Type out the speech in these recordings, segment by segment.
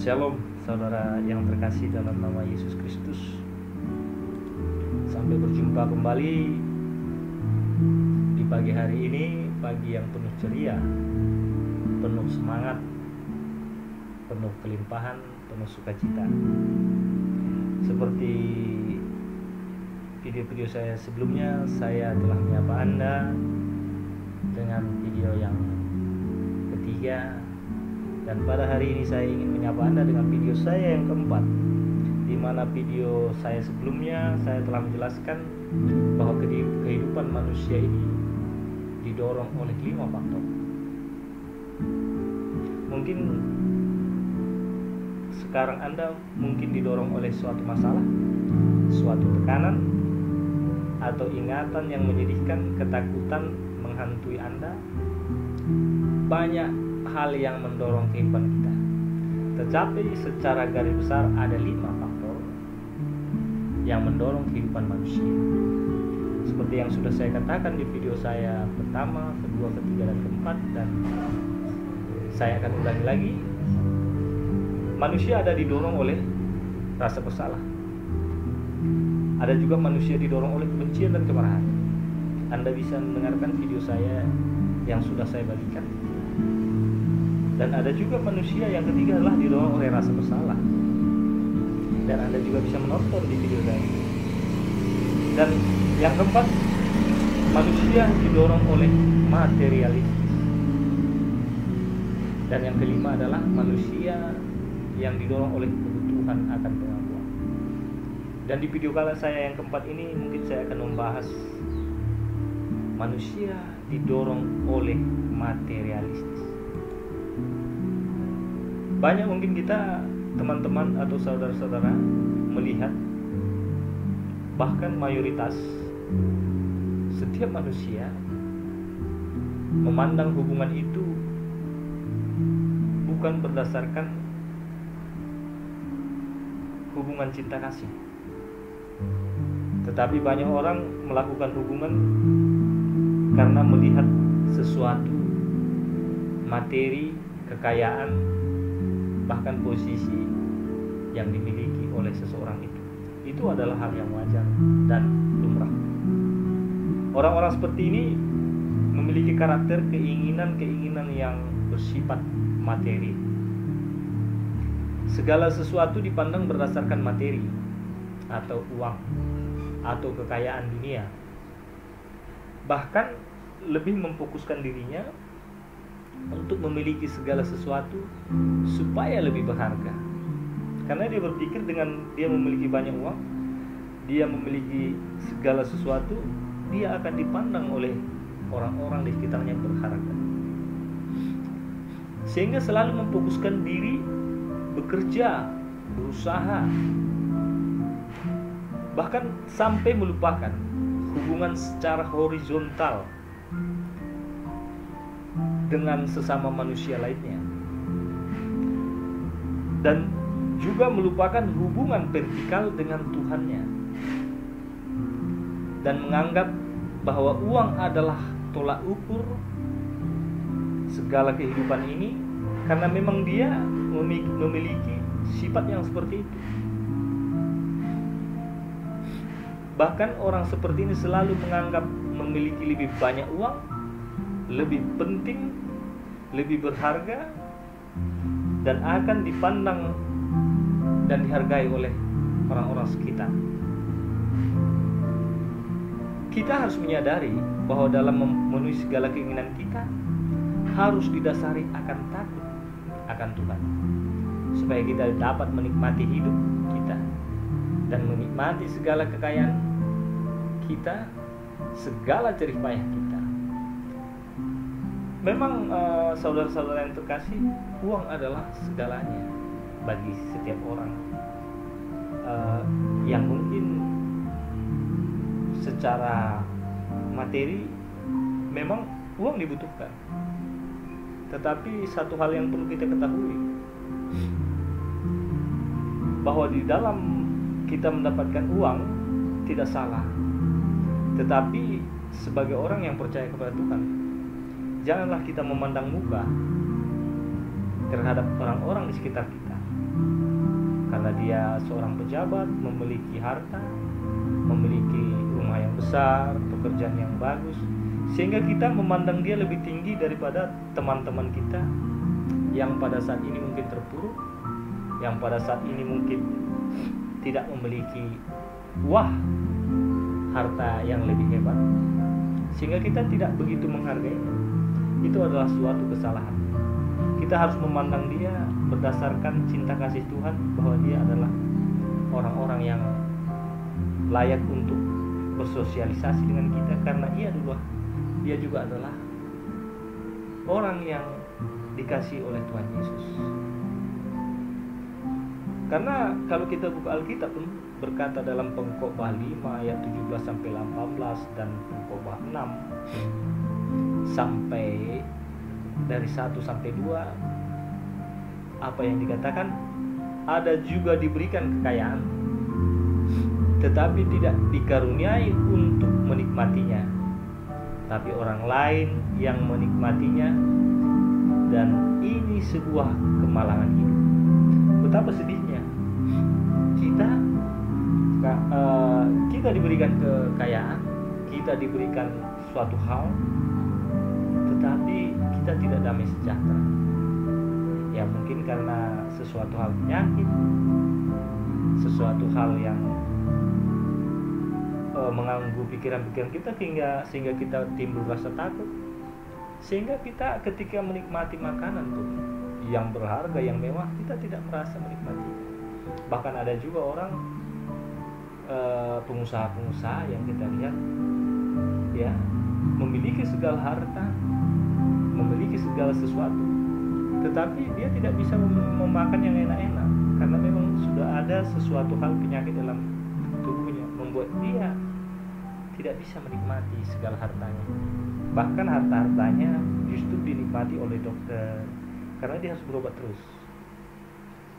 Shalom saudara yang terkasih dalam nama Yesus Kristus. Sampai berjumpa kembali di pagi hari ini, pagi yang penuh ceria, penuh semangat, penuh kelimpahan, penuh sukacita. Seperti video-video saya sebelumnya, saya telah menyapa Anda dengan video yang ketiga. Dan pada hari ini saya ingin menyapa Anda dengan video saya yang keempat, di mana video saya sebelumnya saya telah menjelaskan bahwa kehidupan manusia ini didorong oleh 5 faktor. Mungkin sekarang Anda mungkin didorong oleh suatu masalah, suatu tekanan, atau ingatan yang menyedihkan, ketakutan menghantui Anda. Banyak hal yang mendorong kehidupan kita. Tetapi secara garis besar ada 5 faktor yang mendorong kehidupan manusia. Seperti yang sudah saya katakan di video saya pertama, kedua, ketiga, dan keempat, dan saya akan ulangi lagi. Manusia ada didorong oleh rasa bersalah. Ada juga manusia didorong oleh kebencian dan kemarahan. Anda bisa mendengarkan video saya yang sudah saya bagikan. Dan ada juga manusia yang ketiga adalah didorong oleh rasa bersalah. Dan Anda juga bisa menonton di video saya. Dan yang keempat, manusia didorong oleh materialistis. Dan yang kelima adalah manusia yang didorong oleh kebutuhan akan pengakuan. Dan di video kala saya yang keempat ini mungkin saya akan membahas manusia didorong oleh materialistis. Banyak mungkin kita, teman-teman atau saudara-saudara, melihat bahkan mayoritas setiap manusia memandang hubungan itu bukan berdasarkan hubungan cinta kasih. Tetapi banyak orang melakukan hubungan karena melihat sesuatu, materi, kekayaan, bahkan posisi yang dimiliki oleh seseorang itu. Itu adalah hal yang wajar dan lumrah. Orang-orang seperti ini memiliki karakter keinginan-keinginan yang bersifat materi. Segala sesuatu dipandang berdasarkan materi atau uang atau kekayaan dunia. Bahkan lebih memfokuskan dirinya untuk memiliki segala sesuatu supaya lebih berharga. Karena dia berpikir dengan dia memiliki banyak uang, dia memiliki segala sesuatu, dia akan dipandang oleh orang-orang di sekitarnya berharga. Sehingga selalu memfokuskan diri bekerja, berusaha, bahkan sampai melupakan hubungan secara horizontal dengan sesama manusia lainnya, dan juga melupakan hubungan vertikal dengan Tuhannya, dan menganggap bahwa uang adalah tolak ukur segala kehidupan ini, karena memang dia memiliki sifat yang seperti itu. Bahkan orang seperti ini selalu menganggap memiliki lebih banyak uang lebih penting, lebih berharga, dan akan dipandang dan dihargai oleh orang-orang sekitar. Kita harus menyadari bahwa dalam memenuhi segala keinginan kita harus didasari akan takut akan Tuhan, supaya kita dapat menikmati hidup kita dan menikmati segala kekayaan kita, segala jerih payah kita. Memang saudara-saudara yang terkasih, uang adalah segalanya bagi setiap orang yang mungkin secara materi memang uang dibutuhkan. Tetapi satu hal yang perlu kita ketahui, bahwa di dalam kita mendapatkan uang tidak salah. Tetapi sebagai orang yang percaya kepada Tuhan, janganlah kita memandang muka terhadap orang-orang di sekitar kita. karena dia seorang pejabat, memiliki harta, memiliki rumah yang besar, pekerjaan yang bagus, sehingga kita memandang dia lebih tinggi daripada teman-teman kita yang pada saat ini mungkin terpuruk, yang pada saat ini mungkin tidak memiliki harta yang lebih hebat, sehingga kita tidak begitu menghargainya. Itu adalah suatu kesalahan. Kita harus memandang dia berdasarkan cinta kasih Tuhan, bahwa dia adalah orang-orang yang layak untuk bersosialisasi dengan kita, karena dia juga adalah orang yang dikasihi oleh Tuhan Yesus. Karena kalau kita buka Alkitab pun berkata dalam Pengkhotbah 5 ayat 17 sampai 18 dan Pengkhotbah 6 sampai dari 1 sampai 2, apa yang dikatakan? Ada juga diberikan kekayaan, tetapi tidak dikaruniai untuk menikmatinya, tapi orang lain yang menikmatinya, dan ini sebuah kemalangan hidup. Betapa sedihnya kita diberikan kekayaan, kita diberikan suatu hal, tetapi kita tidak damai sejahtera. Ya mungkin karena sesuatu hal penyakit, sesuatu hal yang mengganggu pikiran-pikiran kita, sehingga kita timbul rasa takut, sehingga kita ketika menikmati makanan pun yang berharga, yang mewah, kita tidak merasa menikmati. Bahkan ada juga orang pengusaha-pengusaha yang kita lihat ya memiliki segala harta, memiliki segala sesuatu, tetapi dia tidak bisa memakan yang enak-enak, karena memang sudah ada sesuatu hal penyakit dalam tubuhnya, membuat dia tidak bisa menikmati segala hartanya. Bahkan harta-hartanya justru dinikmati oleh dokter, karena dia harus berobat terus.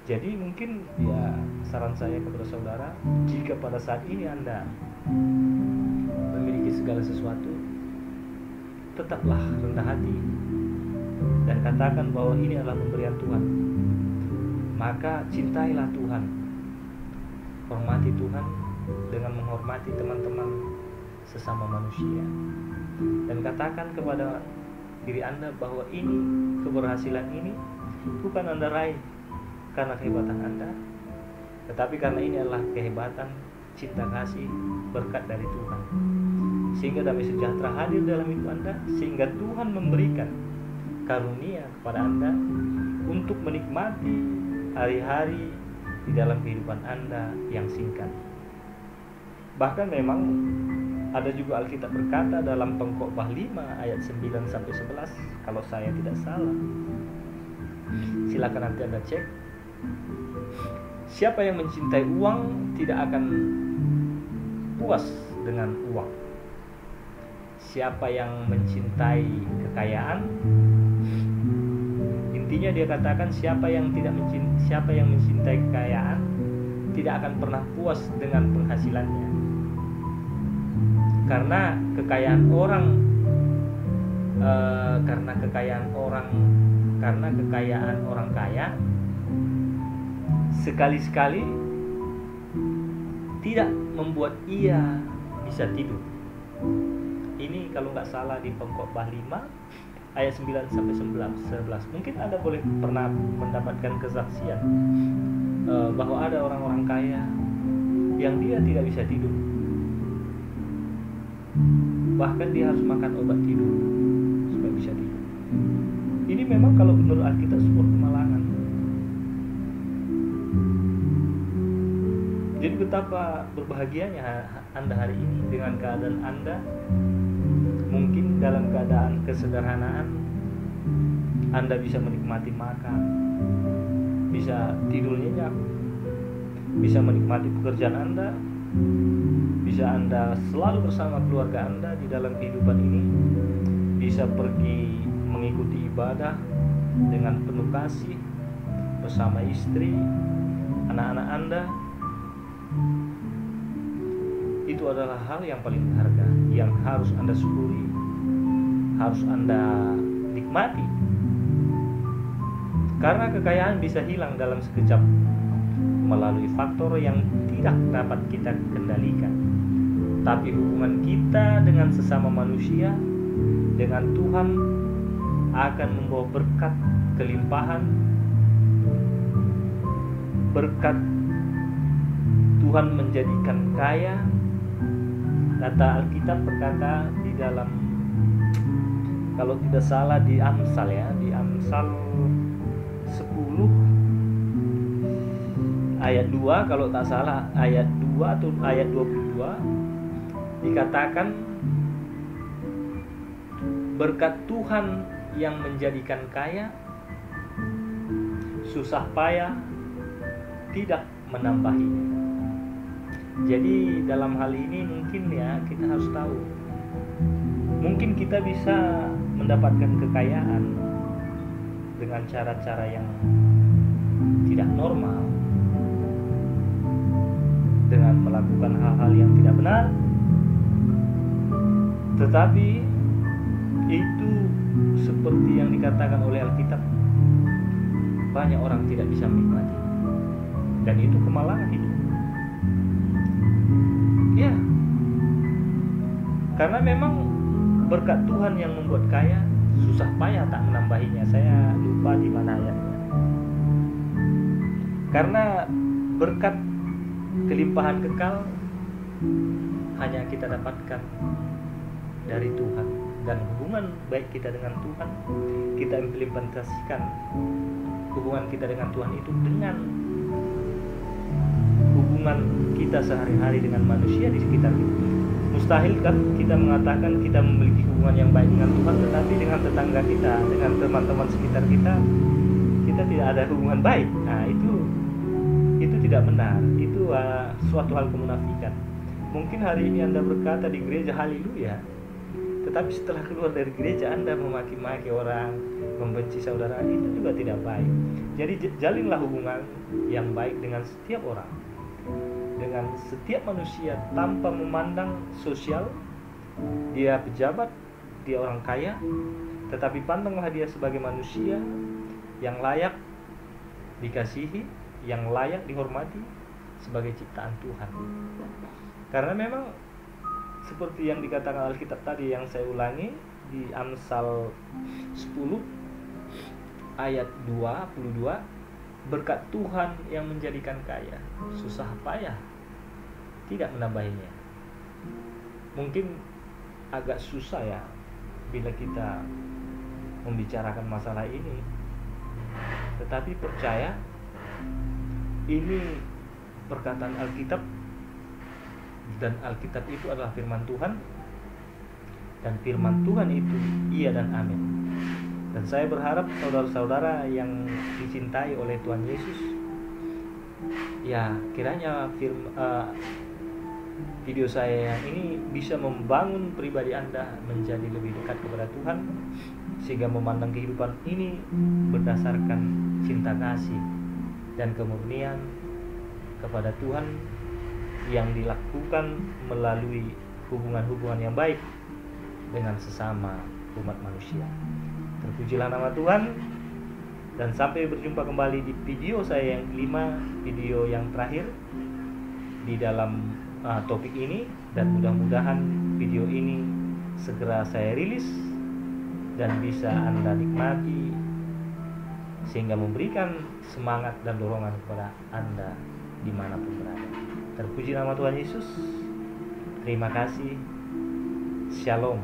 Jadi mungkin ya saran saya kepada saudara, jika pada saat ini Anda memiliki segala sesuatu, tetaplah rendah hati dan katakan bahwa ini adalah pemberian Tuhan. Maka cintailah Tuhan, hormati Tuhan dengan menghormati teman-teman sesama manusia, dan katakan kepada diri Anda bahwa ini, keberhasilan ini bukan Anda raih karena kehebatan Anda, tetapi karena ini adalah kehebatan, cinta kasih, berkat dari Tuhan, sehingga damai sejahtera hadir dalam hidup Anda, sehingga Tuhan memberikan karunia kepada Anda untuk menikmati hari-hari di dalam kehidupan Anda yang singkat. Bahkan memang ada juga Alkitab berkata dalam Pengkhotbah 5 ayat 9 sampai 11, kalau saya tidak salah, silakan nanti Anda cek. Siapa yang mencintai uang tidak akan puas dengan uang. Siapa yang mencintai kekayaan, intinya dia katakan siapa yang mencintai kekayaan tidak akan pernah puas dengan penghasilannya. Karena kekayaan orang kaya sekali-sekali tidak membuat ia bisa tidur. Ini kalau nggak salah di Pengkhotbah 5 ayat 9 sampai 11. Mungkin Anda boleh pernah mendapatkan kesaksian bahwa ada orang-orang kaya yang dia tidak bisa tidur. Bahkan dia harus makan obat tidur supaya bisa tidur. Ini memang kalau menurut Alkitab sebuah kemalangan. Jadi betapa berbahagianya Anda hari ini dengan keadaan Anda. Mungkin dalam keadaan kesederhanaan Anda bisa menikmati makan, bisa tidur nyenyak, bisa menikmati pekerjaan Anda, bisa Anda selalu bersama keluarga Anda di dalam kehidupan ini, bisa pergi mengikuti ibadah dengan penuh kasih bersama istri, anak-anak Anda. Itu adalah hal yang paling berharga, yang harus Anda syukuri, harus Anda nikmati. Karena kekayaan bisa hilang dalam sekejap melalui faktor yang tidak dapat kita kendalikan. Tapi hubungan kita dengan sesama manusia, dengan Tuhan, akan membawa berkat kelimpahan. Berkat Tuhan menjadikan kaya. Kata Alkitab berkata di dalam, kalau tidak salah di Amsal ya, di Amsal 10 ayat 2, kalau tak salah ayat 2 atau ayat 22, dikatakan berkat Tuhan yang menjadikan kaya, susah payah tidak menambahinya. Jadi dalam hal ini mungkin ya kita harus tahu, mungkin kita bisa mendapatkan kekayaan dengan cara-cara yang tidak normal, dengan melakukan hal-hal yang tidak benar, tetapi itu seperti yang dikatakan oleh Alkitab, banyak orang tidak bisa menikmati, dan itu kemalangan hidup. Ya, karena memang berkat Tuhan yang membuat kaya, susah payah tak menambahinya. Saya lupa di mana ayatnya. Karena berkat kelimpahan kekal hanya kita dapatkan dari Tuhan, dan hubungan baik kita dengan Tuhan, kita implementasikan hubungan kita dengan Tuhan itu dengan hubungan kita sehari-hari dengan manusia di sekitar kita. Mustahil kan kita mengatakan kita memiliki hubungan yang baik dengan Tuhan, tetapi dengan tetangga kita, dengan teman-teman sekitar kita, kita tidak ada hubungan baik. Nah, itu tidak benar. Itu suatu hal kemunafikan. Mungkin hari ini Anda berkata di gereja haleluya, tetapi setelah keluar dari gereja Anda memaki-maki orang, membenci saudara, itu juga tidak baik. Jadi jalinlah hubungan yang baik dengan setiap orang, dengan setiap manusia, tanpa memandang sosial, dia pejabat, dia orang kaya, tetapi pandanglah dia sebagai manusia yang layak dikasihi, yang layak dihormati sebagai ciptaan Tuhan. Karena memang seperti yang dikatakan Alkitab tadi, yang saya ulangi di Amsal 10 ayat 22, berkat Tuhan yang menjadikan kaya, susah payah tidak menambahinya. Mungkin agak susah ya bila kita membicarakan masalah ini, tetapi percaya ini perkataan Alkitab, dan Alkitab itu adalah firman Tuhan, dan firman Tuhan itu iya dan amin. Dan saya berharap saudara-saudara yang dicintai oleh Tuhan Yesus, ya kiranya video saya yang ini bisa membangun pribadi Anda menjadi lebih dekat kepada Tuhan, sehingga memandang kehidupan ini berdasarkan cinta kasih dan kemurnian kepada Tuhan yang dilakukan melalui hubungan-hubungan yang baik dengan sesama umat manusia. Terpujilah nama Tuhan, dan sampai berjumpa kembali di video saya yang kelima, video yang terakhir di dalam topik ini, dan mudah-mudahan video ini segera saya rilis dan bisa Anda nikmati sehingga memberikan semangat dan dorongan kepada Anda dimanapun berada. Terpuji nama Tuhan Yesus. Terima kasih. Shalom.